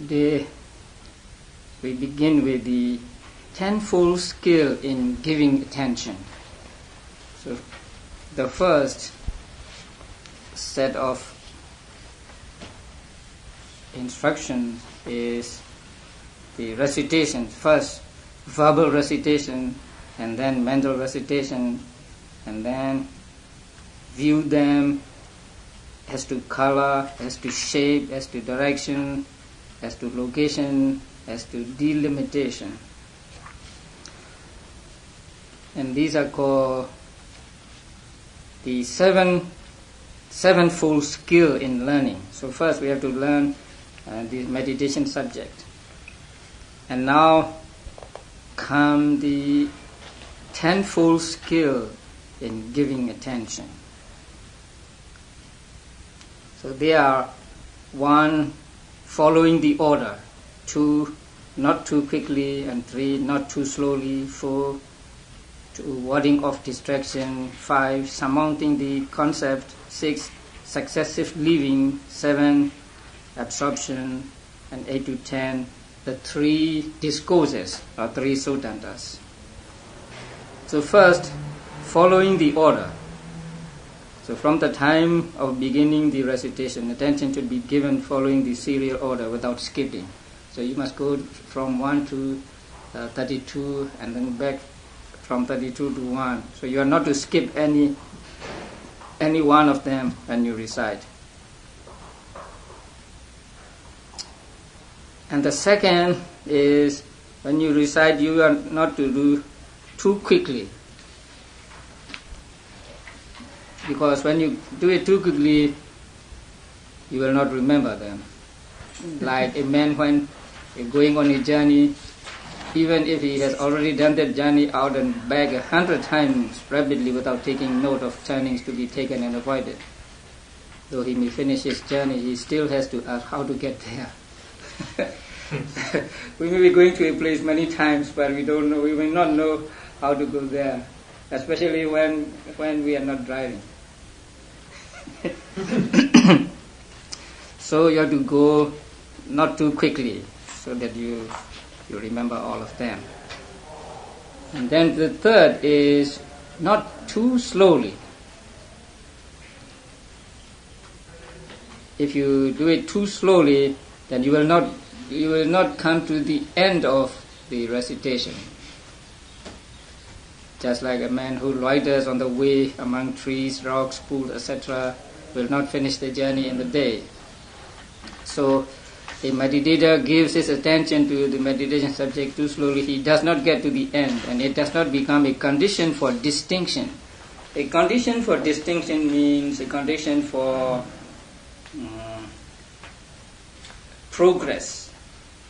Today we begin with the tenfold skill in giving attention. So the first set of instructions is the recitation. First verbal recitation, and then mental recitation, and then view them as to color, as to shape, as to direction, as to location, as to delimitation. And these are called the sevenfold skill in learning. So first we have to learn the meditation subject. And now come the tenfold skill in giving attention. So they are: 1, following the order; 2, not too quickly; and 3, not too slowly; 4, warding off distraction; 5, surmounting the concept; 6, successive living; 7, absorption; and 8 to 10, the 3 discourses or 3 suttantas. So first, following the order. So from the time of beginning the recitation, attention should be given following the serial order without skipping. So you must go from 1 to 32 and then back from 32 to 1. So you are not to skip any one of them when you recite. And the second is, when you recite, you are not to do too quickly. Because when you do it too quickly, you will not remember them. Like a man when going on a journey, even if he has already done that journey out and back 100 times rapidly without taking note of turnings to be taken and avoided, though he may finish his journey, he still has to ask how to get there. We may be going to a place many times, but we may not know how to go there, especially when we are not driving. So you have to go not too quickly so that you remember all of them. And then the third is not too slowly. If you do it too slowly, then you will not come to the end of the recitation. Just like a man who loiters on the way among trees, rocks, pools, etc., will not finish the journey in the day. So a meditator gives his attention to the meditation subject too slowly, he does not get to the end, and it does not become a condition for distinction. A condition for distinction means a condition for progress.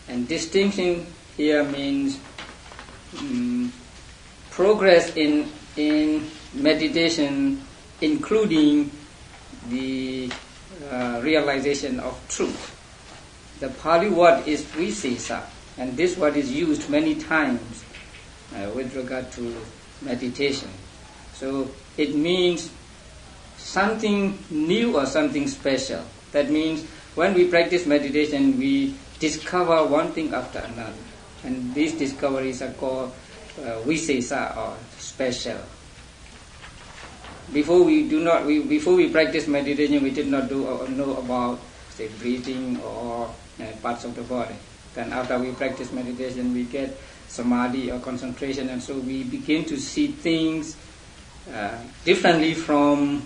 And distinction here means progress in meditation, including the realization of truth. The Pali word is visesa, and this word is used many times with regard to meditation. So it means something new or something special. That means when we practice meditation, we discover one thing after another, and these discoveries are called visesa or special. Before we practice meditation, we did not know about, say, breathing or parts of the body. Then after we practice meditation, we get samadhi or concentration, and so we begin to see things differently from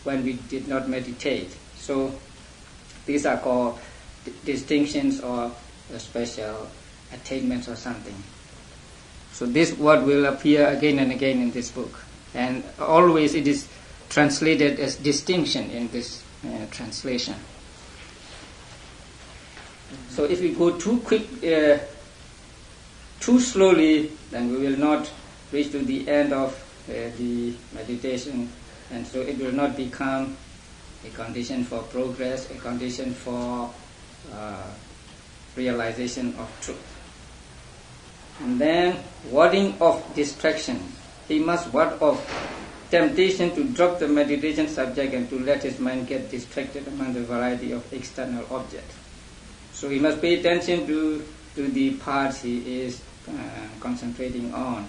when we did not meditate. So these are called distinctions or special attainments or something. So this word will appear again and again in this book, and always it is translated as distinction in this translation. So if we go too slowly, then we will not reach to the end of the meditation, and so it will not become a condition for progress, a condition for realization of truth. And then warding off distraction. He must ward off temptation to drop the meditation subject and to let his mind get distracted among the variety of external objects. So he must pay attention to the parts he is concentrating on,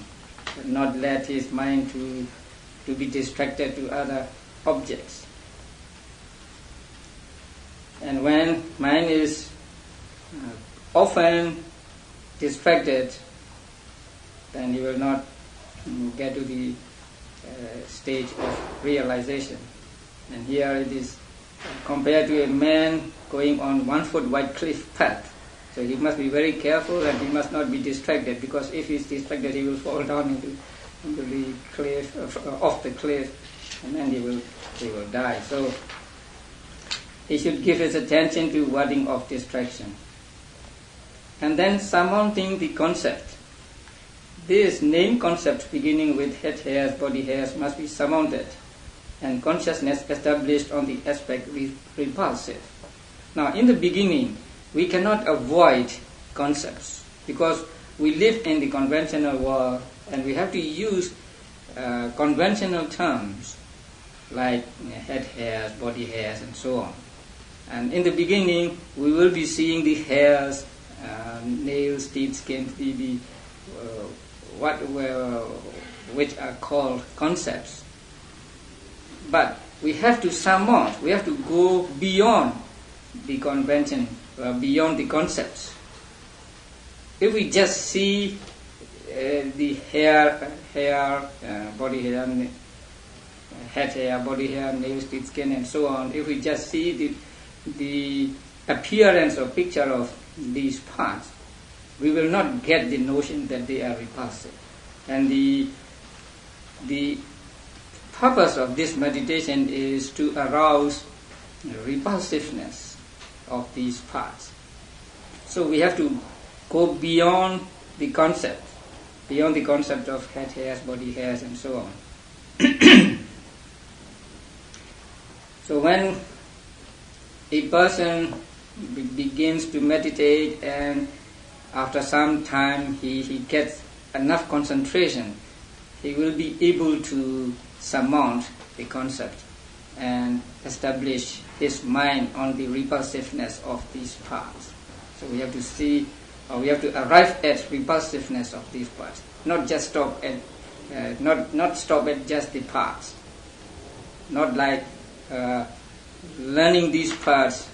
not let his mind to be distracted to other objects. And when mind is often distracted, then you will not get to the stage of realization. And here it is compared to a man going on 1 foot wide cliff path. So he must be very careful and he must not be distracted, because if he is distracted he will fall down into the cliff, off the cliff, and then he will die. So he should give his attention to warding off distraction. And then surmounting the concept. These name concepts beginning with head hairs, body hairs must be surmounted, and consciousness established on the aspect repulsive. Now, in the beginning, we cannot avoid concepts because we live in the conventional world and we have to use conventional terms like head hairs, body hairs, and so on. And in the beginning, we will be seeing the hairs, nails, teeth, skin, which are called concepts. But we have to surmount, we have to go beyond the convention, beyond the concepts. If we just see the hair, body hair, head hair, body hair, nails, teeth, skin, and so on, if we just see the appearance or picture of these parts, we will not get the notion that they are repulsive. And the purpose of this meditation is to arouse repulsiveness of these parts. So we have to go beyond the concept of head hairs, body hairs, and so on. So when a person begins to meditate and after some time he gets enough concentration, he will be able to surmount the concept and establish his mind on the repulsiveness of these parts. So we have to see, or we have to arrive at repulsiveness of these parts, not just stop at, not stop at just the parts, not like learning these parts,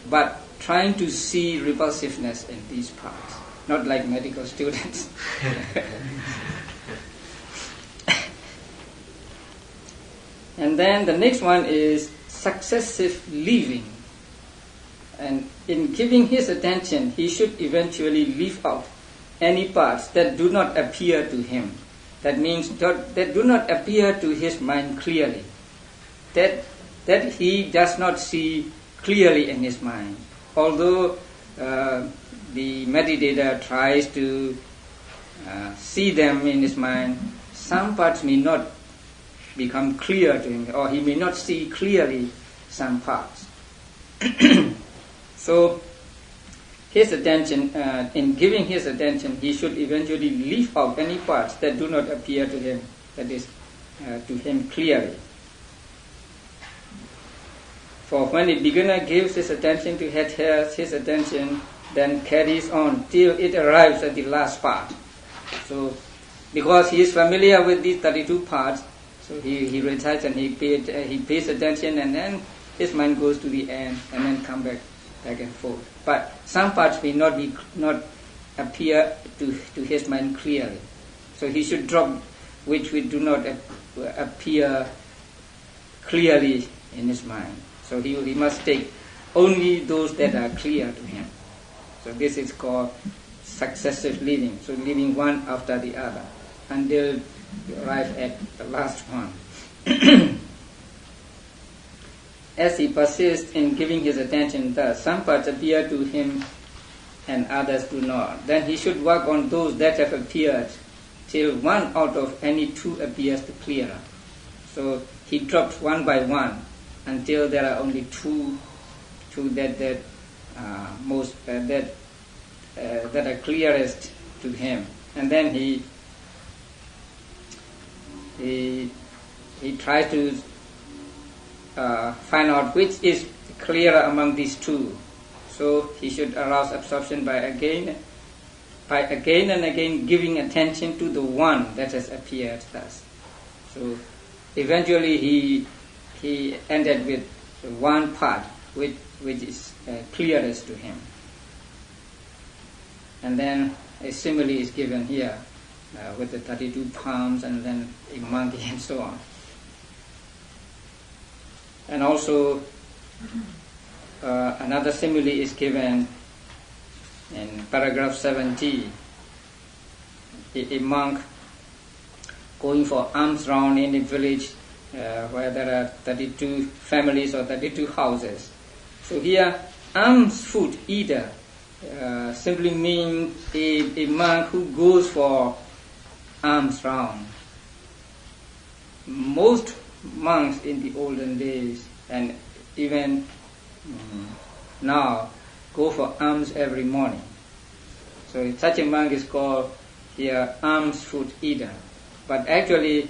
but trying to see repulsiveness in these parts, not like medical students. And then the next one is successive leaving. And in giving his attention, he should eventually leave out any parts that do not appear to him. That means that do not appear to his mind clearly. That he does not see clearly in his mind. Although the meditator tries to see them in his mind, some parts may not become clear to him, or he may not see clearly some parts. So his attention, in giving his attention, he should eventually leave out any parts that do not appear to him, that is, to him clearly. For when a beginner gives his attention to head hairs, his attention then carries on till it arrives at the last part. So, because he is familiar with these 32 parts, so he recites and he pays attention, and then his mind goes to the end and then come back and forth. But some parts may not appear to his mind clearly. So he should drop which do not appear clearly in his mind. So he must take only those that are clear to him. So this is called successive leaving. So leaving one after the other until you arrive at the last one. As he persists in giving his attention thus, some parts appear to him and others do not. Then he should work on those that have appeared till one out of any two appears the clearer. So he drops one by one until there are only two that are clearest to him, and then he tries to find out which is clearer among these two. So So he should arouse absorption by again and again giving attention to the one that has appeared thus. So eventually he ended with one part which is clearest to him. And then a simile is given here with the 32 palms and then a monkey and so on. And also another simile is given in paragraph 70. A monk going for alms round in a village where there are 32 families or 32 houses. So here, alms food eater simply means a monk who goes for alms round. Most monks in the olden days and even now go for alms every morning. So such a monk is called here alms food eater. But actually,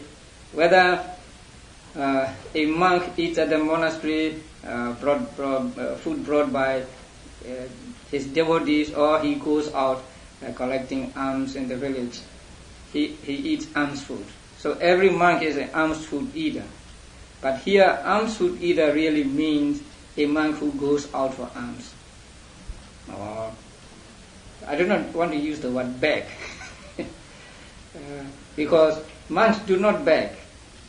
whether a monk eats at the monastery food brought by his devotees, or he goes out collecting alms in the village, he eats alms food. So every monk is an alms food eater. But here, alms food eater really means a monk who goes out for alms. Or I do not want to use the word beg, because monks do not beg.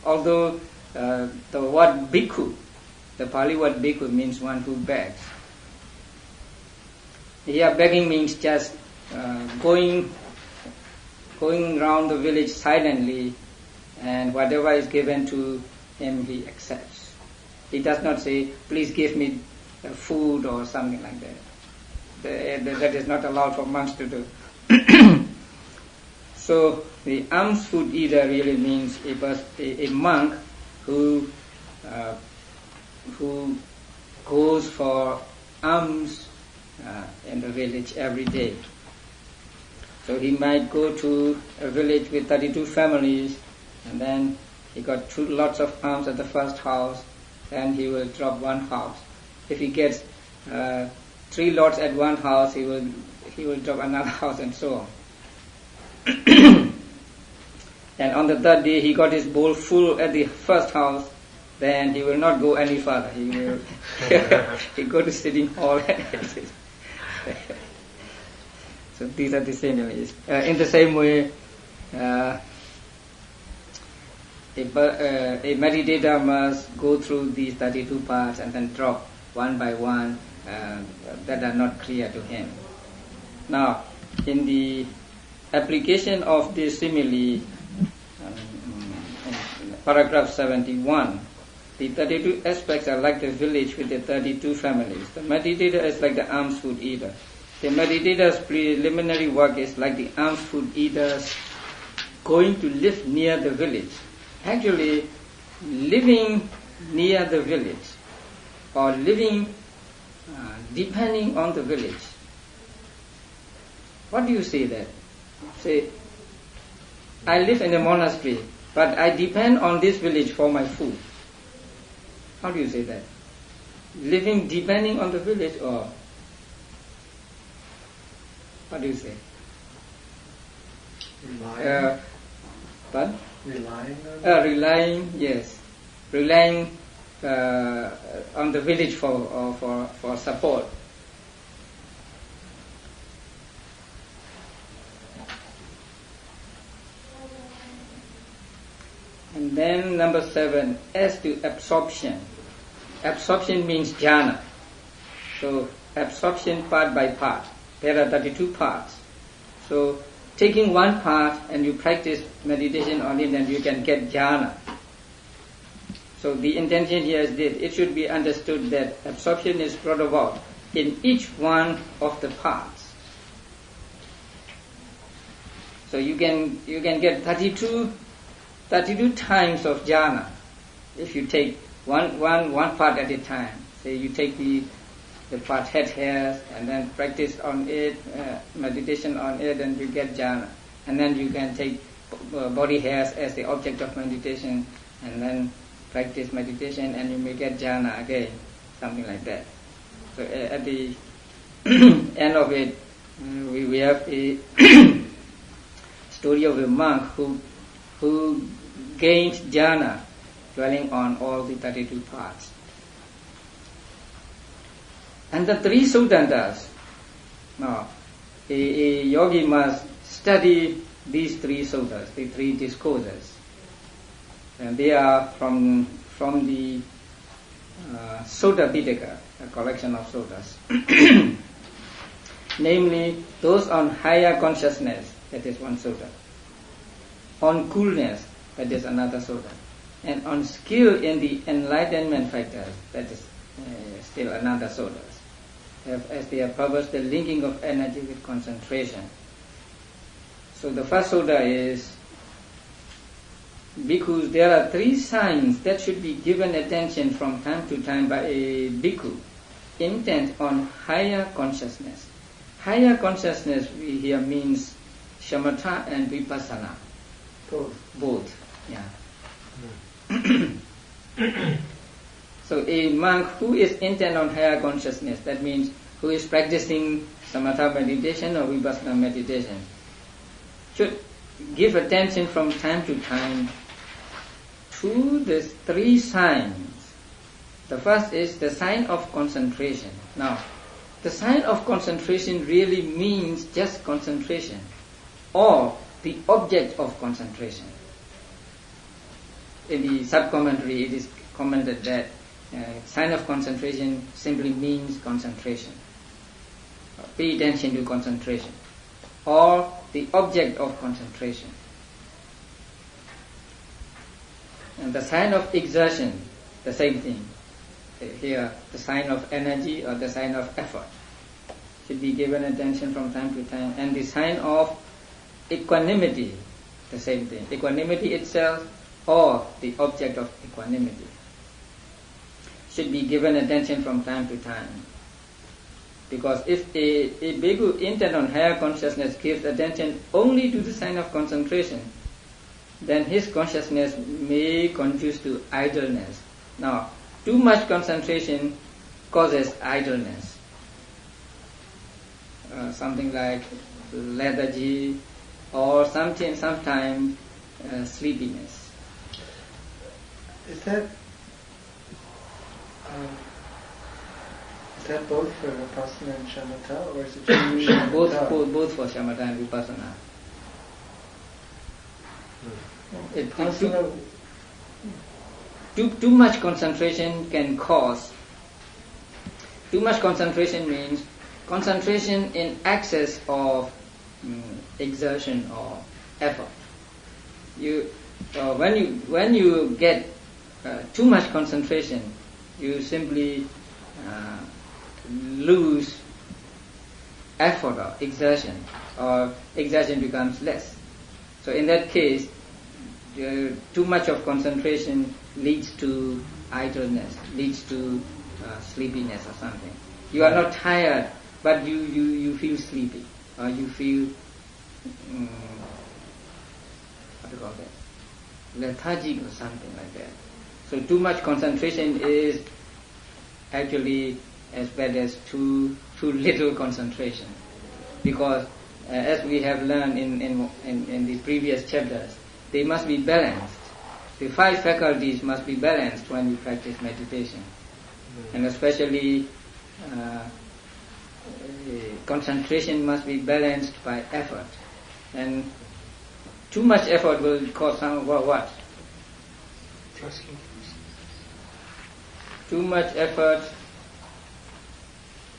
Although the word bhikkhu, the Pali word bhikkhu means one who begs. Here begging means just going around the village silently, and whatever is given to him he accepts. He does not say, please give me food or something like that. That is not allowed for monks to do. So the alms food eater really means a monk who goes for alms in the village every day. So he might go to a village with 32 families, and then he got lots of alms at the first house, then he will drop one house. If he gets 3 lots at one house, he will drop another house, and so on. And on the third day, he got his bowl full at the first house, then he will not go any further. He will he go to sitting hall. So these are the similes. In the same way, a meditator must go through these 32 parts and then drop one by one that are not clear to him. Now, in the application of this simile, in paragraph 71, the 32 aspects are like the village with the 32 families. The meditator is like the alms food eater. The meditator's preliminary work is like the alms food eater's going to live near the village. Actually, living near the village or living depending on the village. What do you say there? Say, I live in a monastery, but I depend on this village for my food. How do you say that? Living depending on the village, or what do you say? Relying. But? Relying on relying, yes. Relying on the village for support. And then number 7, as to absorption. Absorption means jhana. So absorption part by part. There are 32 parts. So taking one part and you practice meditation on it, and you can get jhana. So the intention here is this: it should be understood that absorption is brought about in each one of the parts. So you can get 32 times of jhana if you take one part at a time. Say you take the part head hairs and then practice on it, meditation on it, and you get jhana. And then you can take body hairs as the object of meditation and then practice meditation, and you may get jhana again, something like that. So at the end of it, we have a story of a monk who gained jhana, dwelling on all the 32 parts. And the 3 sudantas. Now, a yogi must study these 3 suttas, the 3 discourses. And they are from the Sutta Pitaka, a collection of suttas. Namely, those on higher consciousness, that is one sutta. On coolness, that is another sutta. And on skill in the enlightenment factors, that is still another sutta. As they have published the linking of energy with concentration. So the first sutta is, because there are 3 signs that should be given attention from time to time by a bhikkhu, intent on higher consciousness. Higher consciousness here means shamatha and vipassana. Both. Yeah. So a monk who is intent on higher consciousness, that means who is practicing samatha meditation or vipassana meditation, should give attention from time to time to these 3 signs. The first is the sign of concentration. Now, the sign of concentration really means just concentration or the object of concentration. In the sub-commentary, it is commented that sign of concentration simply means concentration. Pay attention to concentration. Or the object of concentration. And the sign of exertion, the same thing. Here, the sign of energy or the sign of effort should be given attention from time to time. And the sign of equanimity, the same thing. Equanimity itself or the object of equanimity should be given attention from time to time. Because if a bhikkhu intent on higher consciousness gives attention only to the sign of concentration, then his consciousness may conduce to idleness. Now, too much concentration causes idleness. Something like lethargy or sometimes sleepiness. Is that both for Vipassana and Shamatha, or is it just Shamatha? Both for Shamatha and Vipassana. Too much concentration can cause. Too much concentration means concentration in excess of exertion or effort. When you get too much concentration, you simply lose effort or exertion becomes less. So in that case, too much of concentration leads to idleness, leads to sleepiness or something. You are not tired, but you feel sleepy, or you feel what do you call that? Lethargic or something like that. So too much concentration is actually as bad as too little concentration, because as we have learned in the previous chapters, they must be balanced. The 5 faculties must be balanced when we practice meditation, and especially concentration must be balanced by effort. And too much effort will cause what? Too much effort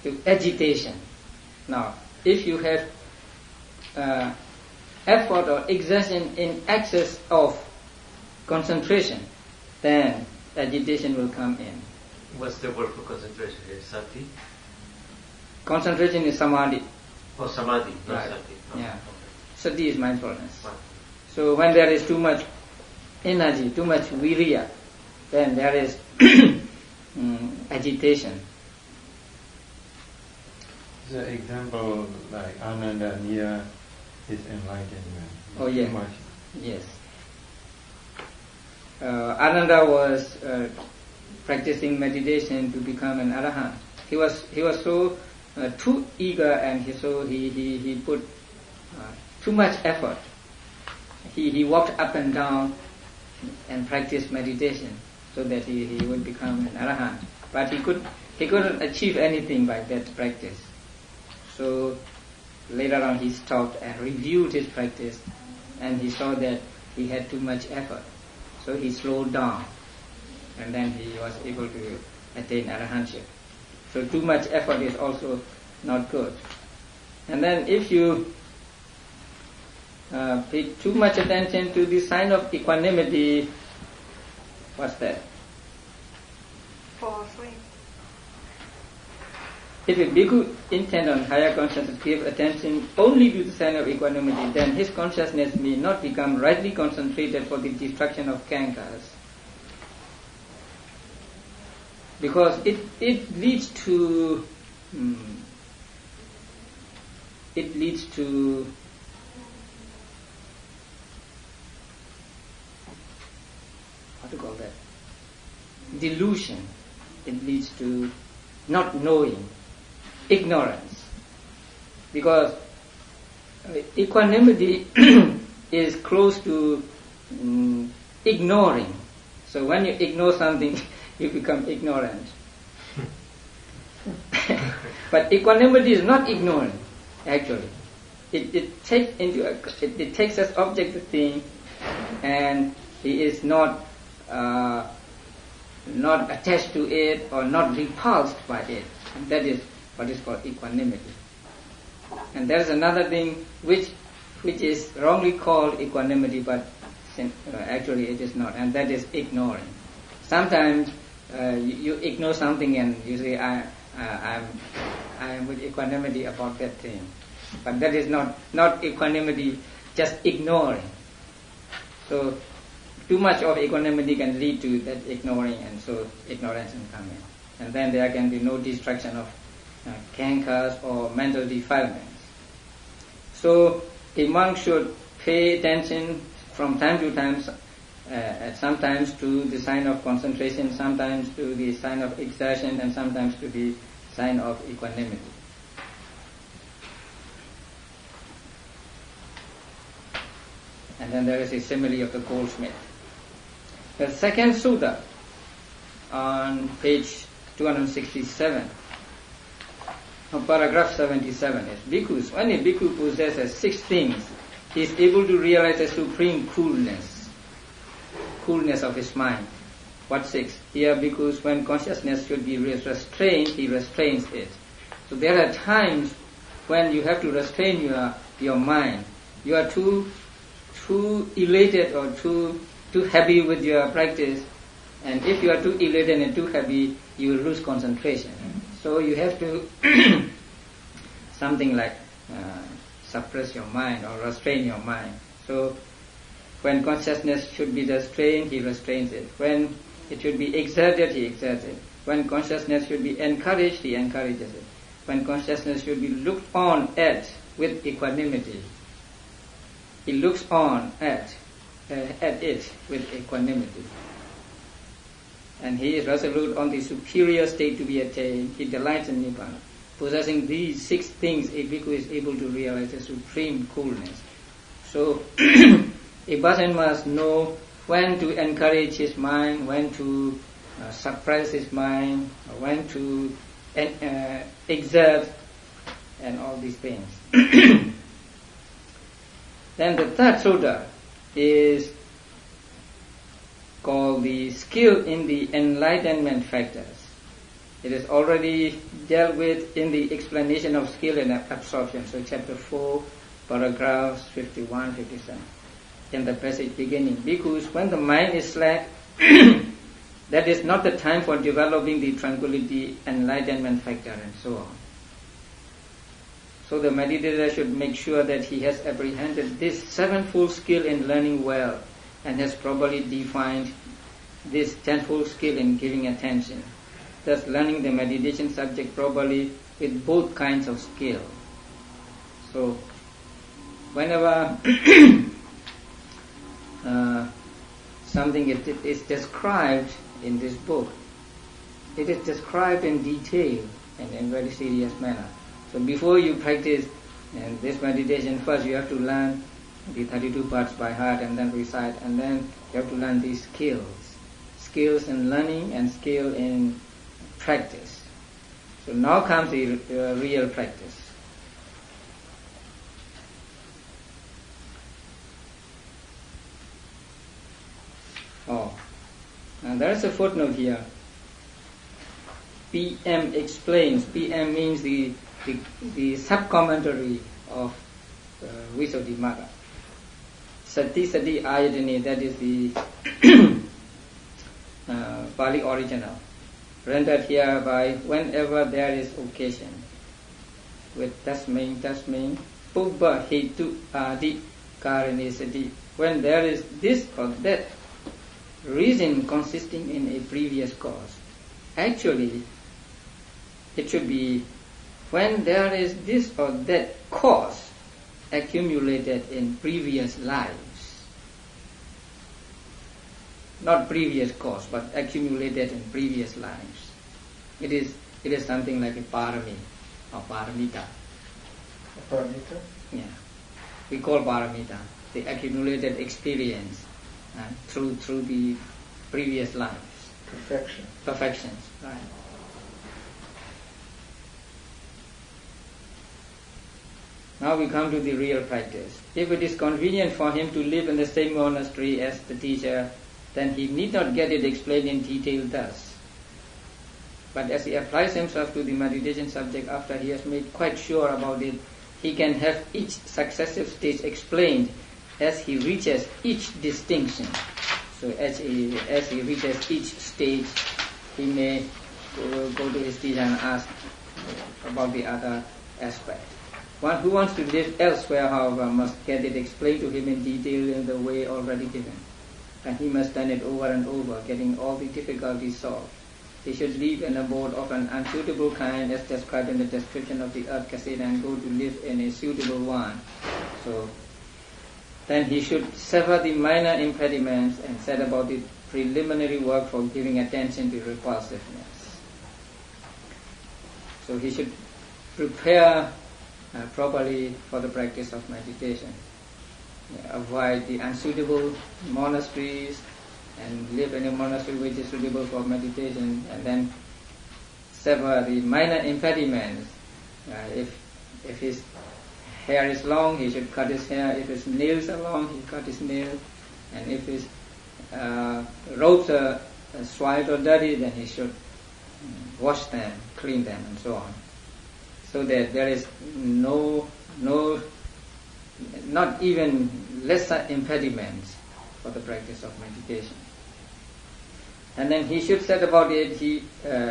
to agitation. Now, if you have effort or exertion in excess of concentration, then agitation will come in. What's the word for concentration? Is sati? Concentration is samadhi. Oh, samadhi, not Right. sati. Oh, Yeah. okay. Sati is mindfulness. Right. So when there is too much energy, too much virya, then there is agitation. The example like Ananda near his enlightenment. Oh, yeah. Too much. Yes. Ananda was practicing meditation to become an arahant. He was so too eager, and he put too much effort. He walked up and down and practiced meditation so that he would become an arahant. But he couldn't achieve anything by that practice. So later on he stopped and reviewed his practice, and he saw that he had too much effort. So he slowed down, and then he was able to attain arahantship. So too much effort is also not good. And then if you pay too much attention to the sign of equanimity, what's that? Fall asleep. If a bhikkhu intent on higher consciousness give attention only to the sign of equanimity, then his consciousness may not become rightly concentrated for the destruction of kankas. Because it leads to how to call that? Delusion. It leads to not knowing, ignorance. Because equanimity is close to ignoring. So when you ignore something, you become ignorant. But equanimity is not ignorant, actually. It takes as object the thing, and he is not attached to it or not repulsed by it. And that is what is called equanimity. And there is another thing which is wrongly called equanimity, but actually it is not, and that is ignoring. Sometimes you ignore something and you say, I am with equanimity about that thing. But that is not equanimity, just ignoring. So too much of equanimity can lead to that ignoring, and so ignorance can come in. And then there can be no destruction of kankas or mental defilements. So a monk should pay attention from time to time, sometimes to the sign of concentration, sometimes to the sign of exertion, and sometimes to the sign of equanimity. And then there is a simile of the goldsmith. The second sutta on page 267, paragraph 77 is, Bhikkhus, when a bhikkhu possesses 6 things, he is able to realize a supreme coolness of his mind. What 6? Here, bhikkhus, when consciousness should be restrained, he restrains it. So there are times when you have to restrain your mind. You are too elated or too happy with your practice, and if you are too elated and too happy, you will lose concentration. So you have to something like suppress your mind or restrain your mind. So when consciousness should be restrained, he restrains it. When it should be exerted, he exerts it. When consciousness should be encouraged, he encourages it. When consciousness should be looked on at with equanimity, he looks on at it with equanimity. And he is resolute on the superior state to be attained. He delights in Nibbana. Possessing these 6 things, a bhikkhu is able to realize a supreme coolness. So a person must know when to encourage his mind, when to suppress his mind, when to exert, and all these things. Then the third sutta is called the skill in the enlightenment factors. It is already dealt with in the explanation of skill and absorption. So chapter 4, paragraphs 51, 57. In the passage beginning, Bhikkhus, when the mind is slack, that is not the time for developing the tranquility, enlightenment factor, and so on. So the meditator should make sure that he has apprehended this 7-fold skill in learning well, and has properly defined this 10-fold skill in giving attention, thus learning the meditation subject properly with both kinds of skill. So whenever something is described in this book, it is described in detail and in very serious manner. So before you practice this meditation, first you have to learn the 32 parts by heart and then recite, and then you have to learn these skills in learning and skill in practice. So now comes the real practice. And there is a footnote here. PM explains. PM means the sub-commentary of Visuddhimagga. Sati Sati Ayatane, that is the Pali original, rendered here by whenever there is occasion, with tasmain, Pubba Hetu Adi Karane Sati, when there is this or that reason consisting in a previous cause. Actually, it should be when there is this or that cause accumulated in previous lives. Not previous cause, but accumulated in previous lives. It is something like a parami or paramita. A paramita? Yeah. We call paramita the accumulated experience through the previous lives. Perfections, right. Now we come to the real practice. If it is convenient for him to live in the same monastery as the teacher, then he need not get it explained in detail thus. But as he applies himself to the meditation subject after he has made quite sure about it, he can have each successive stage explained as he reaches each distinction. So as he reaches each stage, he may go to his teacher and ask about the other aspect. One who wants to live elsewhere, however, must get it explained to him in detail in the way already given. And he must turn it over and over, getting all the difficulties solved. He should leave an abode of an unsuitable kind as described in the description of the earth cassette and go to live in a suitable one. So then he should sever the minor impediments and set about the preliminary work for giving attention to repulsiveness. So he should prepare properly for the practice of meditation. Avoid the unsuitable monasteries and live in a monastery which is suitable for meditation, and then sever the minor impediments. If his hair is long, he should cut his hair. If his nails are long, he cut his nails. And if his robes are soiled or dirty, then he should wash them, clean them, and so on. So that there is not even lesser impediments for the practice of meditation. And then he should set about it,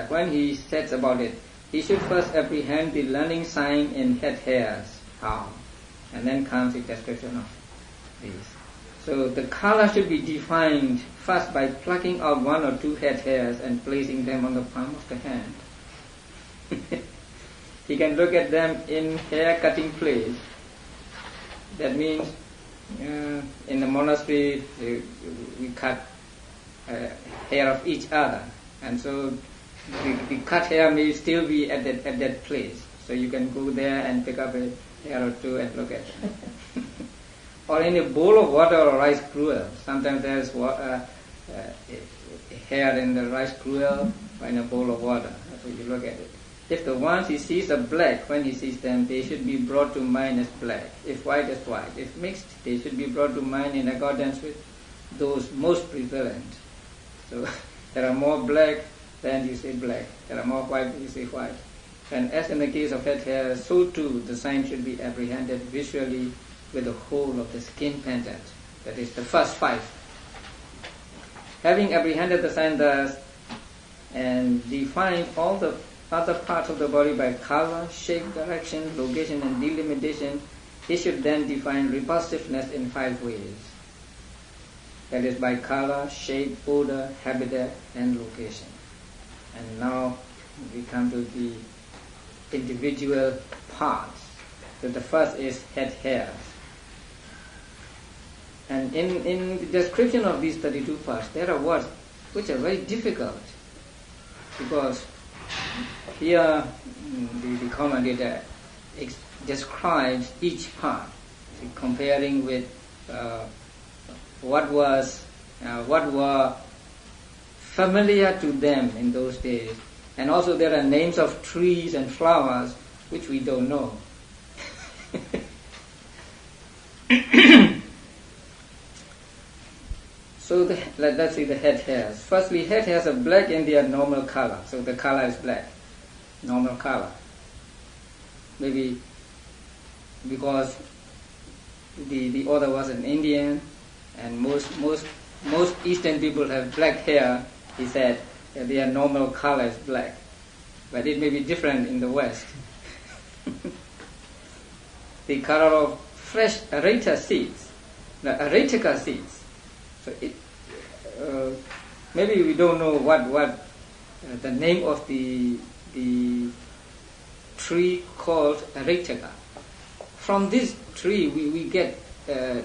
when he sets about it, he should first apprehend the learning sign in head hairs. How? And then comes the description of these. So the color should be defined first by plucking out one or two head hairs and placing them on the palm of the hand. He can look at them in hair cutting place. That means in the monastery we cut hair of each other, and so the cut hair may still be at that place. So you can go there and pick up a hair or two and look at them. Or in a bowl of water or rice gruel. Sometimes there's hair in the rice gruel or in a bowl of water. So you look at it. If the ones he sees are black, when he sees them, they should be brought to mind as black. If white as white. If mixed, they should be brought to mind in accordance with those most prevalent. So there are more black, then you say black. There are more white, you say white. And as in the case of head hair, so too the sign should be apprehended visually with the whole of the skin pendant. That is the first 5. Having apprehended the sign thus, and defined all the other parts of the body by color, shape, direction, location, and delimitation, he should then define repulsiveness in 5 ways. That is by color, shape, odor, habitat, and location. And now we come to the individual parts. So the first is head hairs. And in the description of these 32 parts, there are words which are very difficult, because here the commentator describes each part, comparing with what were familiar to them in those days. And also there are names of trees and flowers which we don't know. So let's see the head hairs. Firstly, head hairs are black in their normal color. So the color is black, normal color. Maybe because the author was an Indian, and most Eastern people have black hair. He said that their normal color is black, but it may be different in the West. The color of fresh areca seeds, the areca seeds. So maybe we don't know what the name of the tree called areca. From this tree we get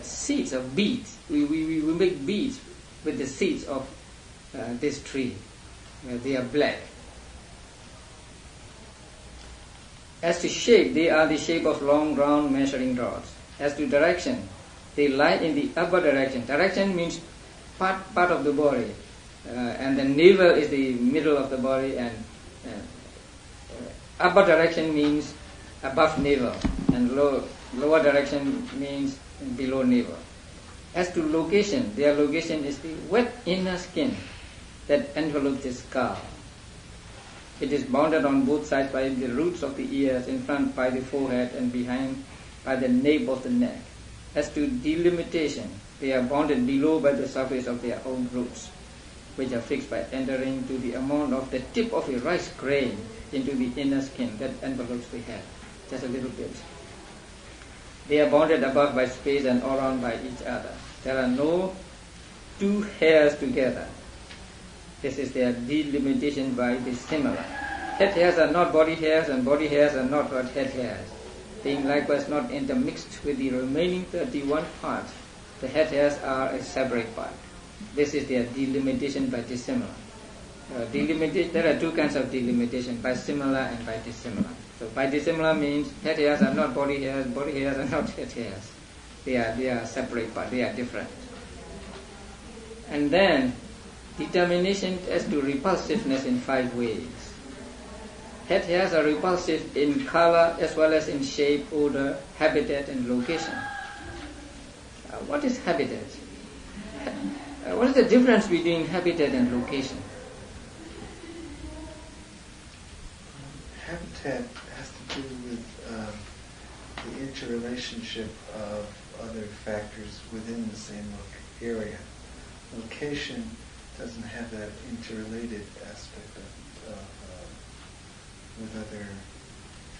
seeds of beads. We make beads with the seeds of this tree. They are black. As to shape, they are the shape of long round measuring rods. As to direction, they lie in the upper direction. Direction means part of the body, and the navel is the middle of the body, and upper direction means above navel, and lower direction means below navel. As to location, their location is the wet inner skin that envelopes the skull. It is bounded on both sides by the roots of the ears, in front by the forehead, and behind by the nape of the neck. As to delimitation, they are bounded below by the surface of their own roots, which are fixed by entering to the amount of the tip of a rice grain into the inner skin that envelopes the head, just a little bit. They are bounded above by space and around by each other. There are no two hairs together. This is their delimitation by the simile. Head hairs are not body hairs, and body hairs are not head hairs. Being likewise not intermixed with the remaining 31 parts, the head hairs are a separate part. This is their delimitation by dissimilar. There are two kinds of delimitation, by similar and by dissimilar. So by dissimilar means head hairs are not body hairs are not head hairs. They are separate parts, they are different. And then determination as to repulsiveness in 5 ways. Head hairs are repulsive in color as well as in shape, odor, habitat, and location. What is habitat? What is the difference between habitat and location? Habitat has to do with the interrelationship of other factors within the same area. Location doesn't have that interrelated aspect with other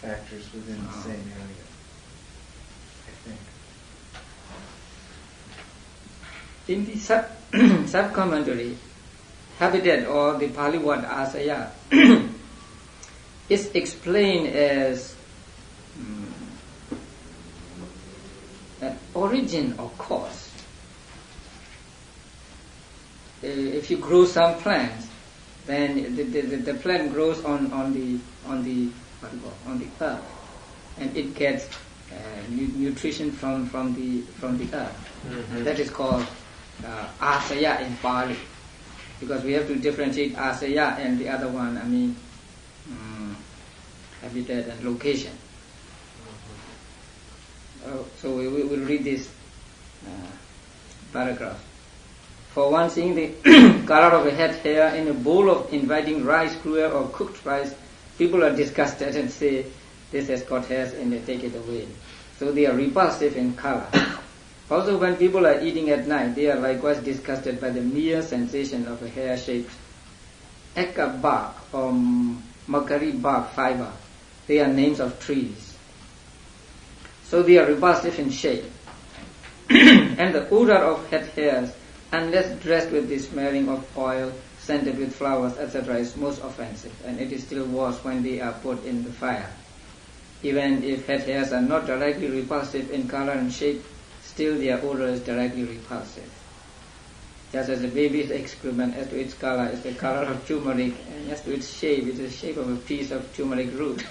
factors within the same area, I think. In the sub-commentary, habitat, or the Pali word asaya, is explained as an origin or cause. If you grow some plants, then the plant grows on the earth, and it gets nutrition from the earth. Mm-hmm. That is called asaya in Pali, because we have to differentiate asaya and the other one. Habitat and location. So we will read this paragraph. For one, seeing the color of a head hair in a bowl of inviting rice, gruel or cooked rice, people are disgusted and say, this has got hairs in it, take it away. So they are repulsive in color. Also, when people are eating at night, they are likewise disgusted by the mere sensation of a hair-shaped eka bark or makari bark fiber. They are names of trees. So they are repulsive in shape. And the odor of head hairs, unless dressed with the smearing of oil, scented with flowers, etc., is most offensive, and it is still worse when they are put in the fire. Even if head hairs are not directly repulsive in color and shape, still their odor is directly repulsive. Just as a baby's excrement, as to its color, is the color of turmeric, and as to its shape, it is the shape of a piece of turmeric root.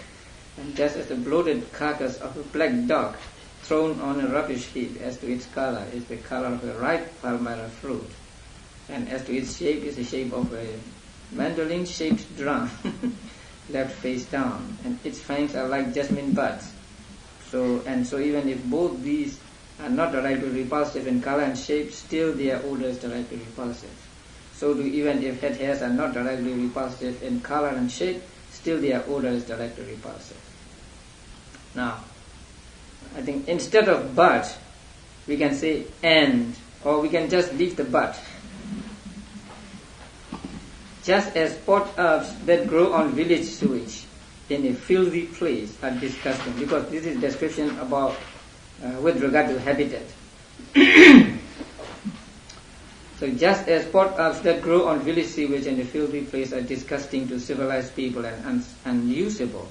And just as the bloated carcass of a black dog thrown on a rubbish heap, as to its color is the color of a ripe palmyra fruit, and as to its shape is the shape of a mandolin-shaped drum, left face down, and its fangs are like jasmine buds. So even if both these are not directly repulsive in color and shape, still their odor is directly repulsive. So too, even if head hairs are not directly repulsive in color and shape, still their odor is directly repulsive. Now, I think instead of but, we can say and, or we can just leave the but. Just as pot herbs that grow on village sewage in a filthy place are disgusting, because this is description about with regard to habitat. So just as pot herbs that grow on village sewage in a filthy place are disgusting to civilized people and unusable,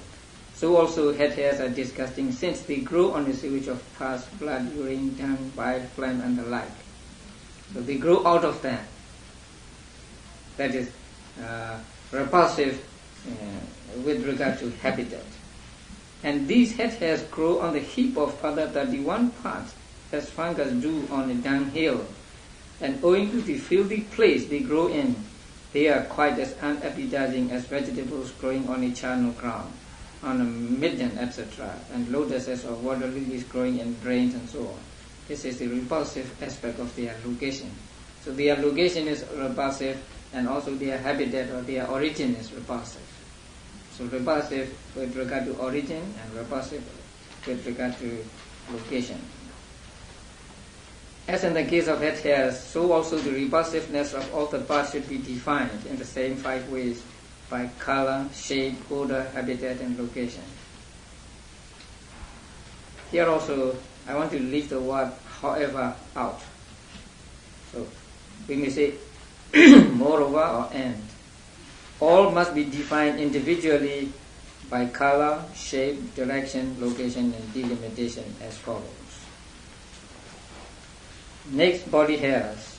so also head hairs are disgusting, since they grow on the sewage of pus, blood, urine, dung, bile, phlegm, and the like. So they grow out of that. That is repulsive with regard to habitat. And these head hairs grow on the heap of other 31 parts, as fungus do on a dunghill. And owing to the filthy place they grow in, they are quite as unappetizing as vegetables growing on a charnel ground, on a midden, etc., and lotuses or water lilies growing in drains and so on. This is the repulsive aspect of their location. So their location is repulsive, and also their habitat or their origin is repulsive. So repulsive with regard to origin and repulsive with regard to location. As in the case of head hairs, so also the repulsiveness of all the parts should be defined in the same 5 ways, by color, shape, odor, habitat, and location. Here also, I want to leave the word however out. So we may say moreover or and. All must be defined individually by color, shape, direction, location, and delimitation as follows. Next, body hairs.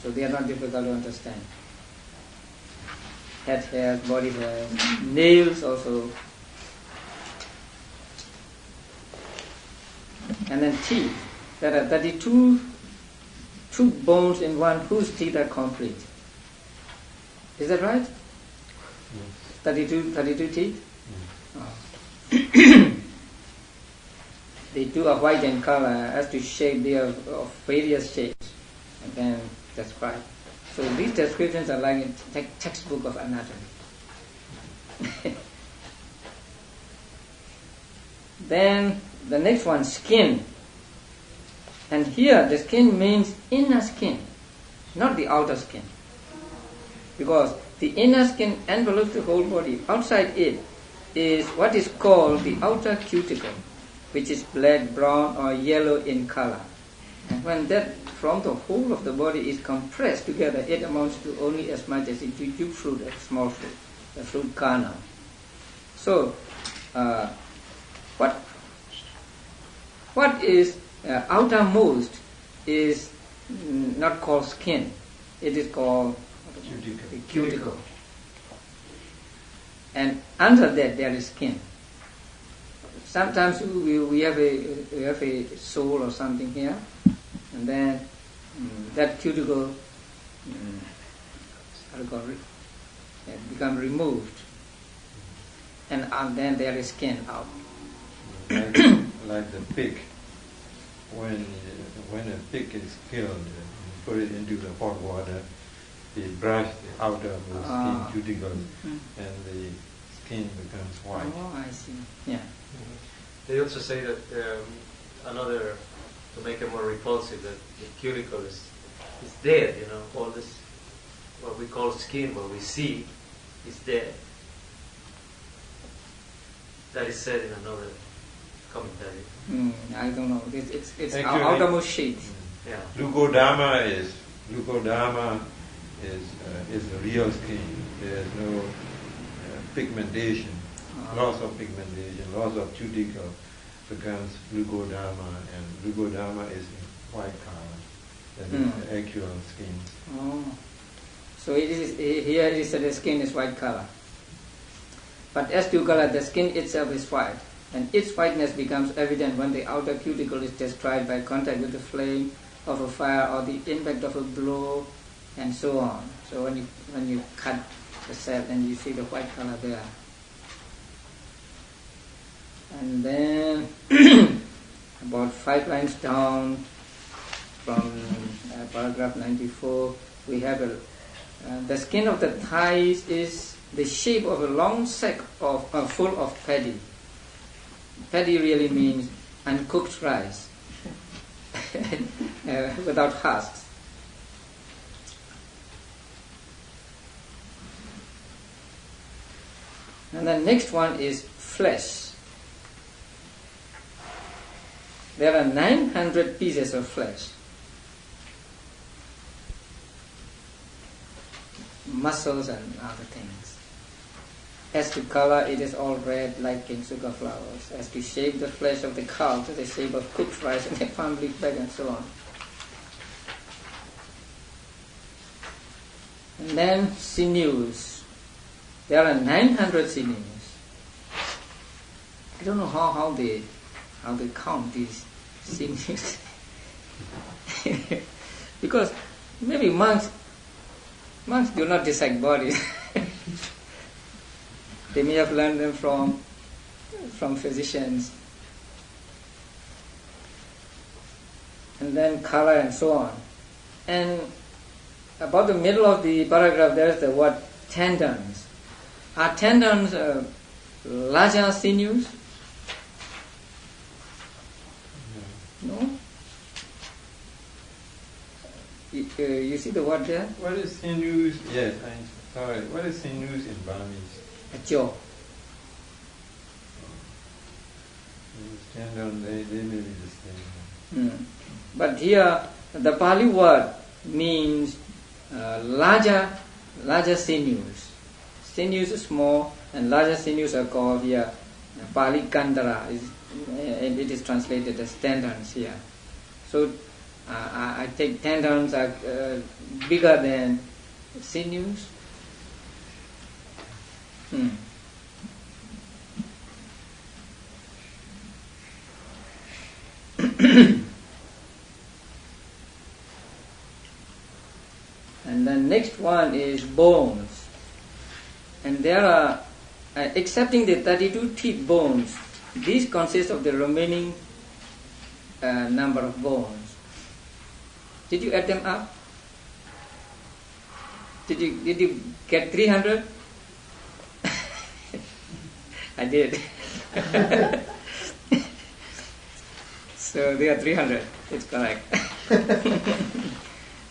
So they are not difficult to understand. Head hairs, body hairs, nails also. And then teeth. There are 32 bones in one whose teeth are complete. Is that right? Yes. 32 teeth? Yes. Oh. They two are white in color, as to shape they are of various shapes, and then described. So these descriptions are like a textbook of anatomy. Then the next one, skin. And here the skin means inner skin, not the outer skin. Because the inner skin envelopes the whole body. Outside it is what is called the outer cuticle, which is black, brown, or yellow in color. And when that from the whole of the body is compressed together, it amounts to only as much as a jujube fruit, a small fruit, the fruit kernel. So, what is outermost is not called skin. It is called cuticle. And under that there is skin. Sometimes we have a soul or something here, and then that cuticle become removed, and then there is skin out. Like the pig, when a pig is killed, you put it into the hot water, they brush the outer skin cuticle, and the skin becomes white. Oh, I see. Yeah. They also say that another, to make it more repulsive, that the cuticle is dead, all this, what we call skin, what we see, is dead. That is said in another commentary. I don't know. It's Actually, outermost sheet. Yeah. Leukodama is the real skin. There is no pigmentation. Loss of pigmentation, loss of cuticle becomes leukodama, and leukodama is in white color. That is the actual skin. Oh. So it is here it is that the skin is white color. But as to color, the skin itself is white, and its whiteness becomes evident when the outer cuticle is destroyed by contact with the flame of a fire or the impact of a blow, and so on. So when you cut the cell, and you see the white color there. And then about 5 lines down from paragraph 94, we have the skin of the thighs is the shape of a long sack full of paddy. Paddy really means uncooked rice without husks. And the next one is flesh. There are 900 pieces of flesh. Muscles and other things. As to color, it is all red like king sugar flowers. As to shape, the flesh of the cow to the shape of cooked rice and the palm leaf bag, and so on. And then sinews. There are 900 sinews. I don't know how they count these sinews. Because maybe monks do not dissect bodies. They may have learned them from physicians. And then color and so on. And about the middle of the paragraph there is the word tendons. Are tendons larger sinews? No? You see the word there? What is sinews? Yes, I'm sorry. What is sinews in Burmese? A jaw. Tendon, they may be the same. But here, the Pali word means larger sinews. Sinews is small, and larger sinews are called here Pali Kandara, and it is translated as tendons here. So I think tendons are bigger than sinews. And the next one is bones. And there are, excepting the 32 teeth bones, these consist of the remaining number of bones. Did you add them up? Did you get 300? I did. So they are 300. It's correct.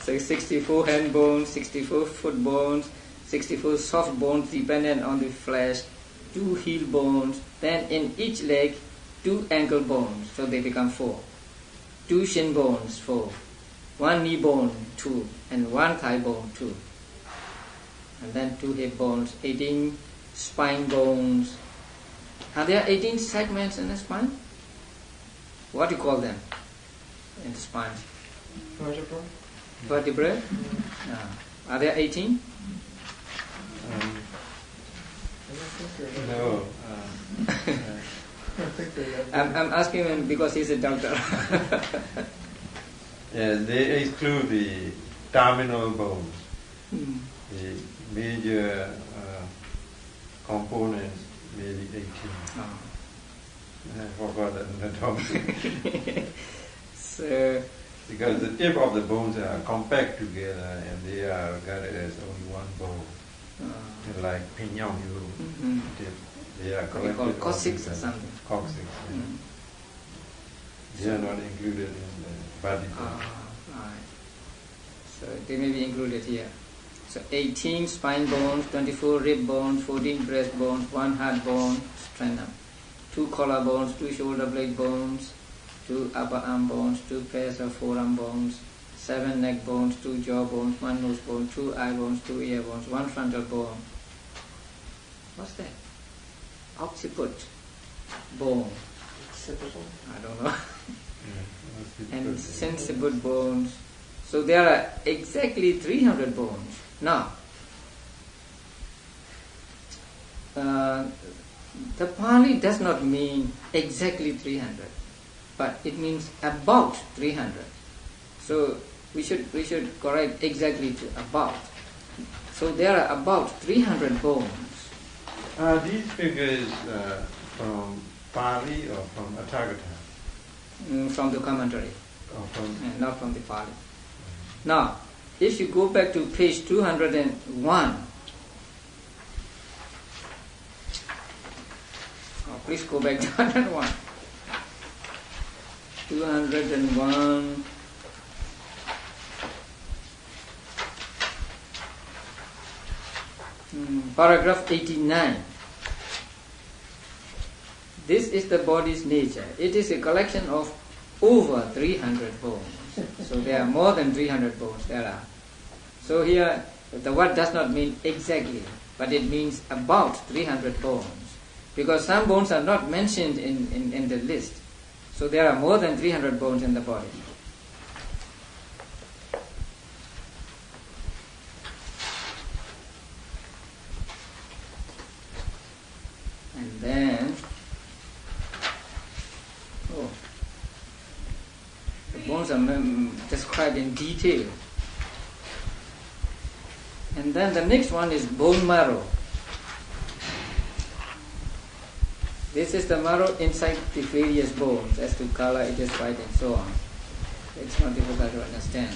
So 64 hand bones, 64 foot bones, 64 soft bones dependent on the flesh, 2 heel bones, then in each leg 2 ankle bones, so they become 4. 2 shin bones, 4. 1 knee bone, 2, and 1 thigh bone, 2. And then 2 hip bones, 18 spine bones. Are there 18 segments in the spine? What do you call them in the spine? Vertebra? Vertebrae? Are there 18? No. I'm asking him because he's a doctor. Yeah, they exclude the terminal bones, the major components, maybe 18. Oh. I forgot anatomy. So, because the tip of the bones are compact together and they are regarded as only one bone. Like pinyong, they are collected. called coccyx or something. Coccyx. They are not included in the body. Right. So they may be included here. So 18 spine bones, 24 rib bones, 14 breast bones, 1 heart bone, sternum, 2 collar bones, 2 shoulder blade bones, 2 upper arm bones, 2 pairs of forearm bones, 7 neck bones, 2 jaw bones, 1 nose bone, 2 eye bones, 2 ear bones, 1 frontal bone. What's that? Occiput bone. I don't know. And sensibut bones. So there are exactly 300 bones. Now, the Pali does not mean exactly 300, but it means about 300. So we should correct exactly to about. So there are about 300 bones. Are these figures from Pali or from Atthagata? From the commentary, Or from not from the Pali. Now, if you go back to page 201, please go back to 201. 201. Paragraph 89. This is the body's nature. It is a collection of over 300 bones. So there are more than 300 bones. There are. So here, the word does not mean exactly, but it means about 300 bones. Because some bones are not mentioned in the list. So there are more than 300 bones in the body. And then, the bones are described in detail. And then the next one is bone marrow. This is the marrow inside the various bones. As to color, it is white and so on. It's not difficult to understand.